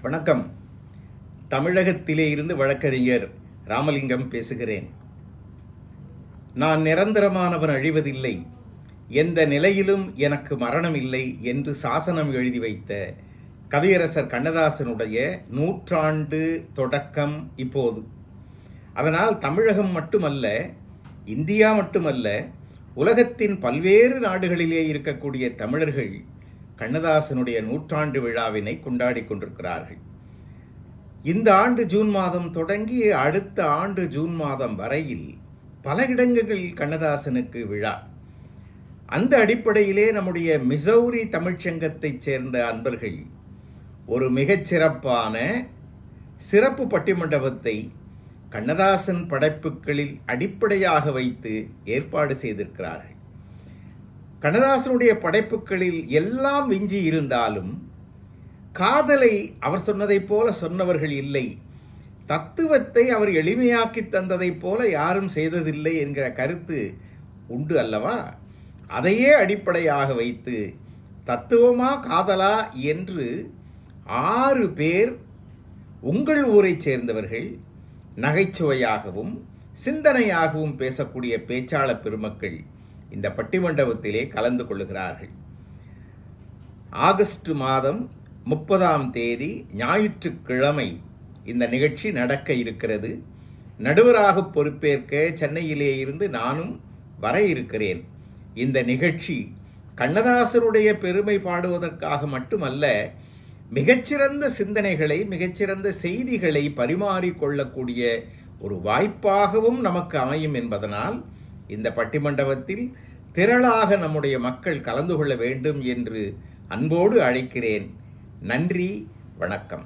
வணக்கம். தமிழகத்திலே இருந்து வழக்கறிஞர் ராமலிங்கம் பேசுகிறேன். நான் நிரந்தரமானவன், அழிவதில்லை, எந்த நிலையிலும் எனக்கு மரணம் இல்லை என்று சாசனம் எழுதி வைத்த கவியரசர் கண்ணதாசனுடைய 100 தொடக்கம் இப்போது. அதனால் தமிழகம் மட்டுமல்ல, இந்தியா மட்டுமல்ல, உலகத்தின் பல்வேறு நாடுகளிலே இருக்கக்கூடிய தமிழர்கள் கண்ணதாசனுடைய 100 விழாவினை கொண்டாடி கொண்டிருக்கிறார்கள். இந்த ஆண்டு ஜூன் மாதம் தொடங்கி அடுத்த ஆண்டு ஜூன் மாதம் வரையில் பல இடங்களில் கண்ணதாசனுக்கு விழா. அந்த அடிப்படையிலே நம்முடைய மிசௌரி தமிழ்ச்சங்கத்தைச் சேர்ந்த அன்பர்கள் ஒரு மிகச்சிறப்பான சிறப்பு பட்டிமண்டபத்தை கண்ணதாசன் படைப்புகளில் அடிப்படையாக வைத்து ஏற்பாடு செய்திருக்கிறார்கள். கண்ணதாசனுடைய படைப்புகளில் எல்லாம் விஞ்சி இருந்தாலும் காதலை அவர் சொன்னதைப் போல சொன்னவர்கள் இல்லை, தத்துவத்தை அவர் எளிமையாக்கி தந்ததைப் போல யாரும் செய்ததில்லை என்கிற கருத்து உண்டு அல்லவா? அதையே அடிப்படையாக வைத்து தத்துவமா காதலா என்று 6 பேர் உங்கள் ஊரைச் சேர்ந்தவர்கள் நகைச்சுவையாகவும் சிந்தனையாகவும் பேசக்கூடிய பேச்சாளர் பெருமக்கள் இந்த பட்டிமண்டபத்திலே கலந்து கொள்ளுகிறார்கள். ஆகஸ்ட் மாதம் 30ஆம் தேதி ஞாயிற்றுக்கிழமை இந்த நிகழ்ச்சி நடக்க இருக்கிறது. நடுவராக பொறுப்பேற்க சென்னையிலே இருந்து நானும் வர இருக்கிறேன். இந்த நிகழ்ச்சி கண்ணதாசனுடைய பெருமை பாடுவதற்காக மட்டுமல்ல, மிகச்சிறந்த சிந்தனைகளை, மிகச்சிறந்த செய்திகளை பரிமாறிக்கொள்ளக்கூடிய ஒரு வாய்ப்பாகவும் நமக்கு அமையும் என்பதனால் இந்த பட்டிமண்டபத்தில் திரளாக நம்முடைய மக்கள் கலந்து கொள்ள வேண்டும் என்று அன்போடு அழைக்கிறேன். நன்றி, வணக்கம்.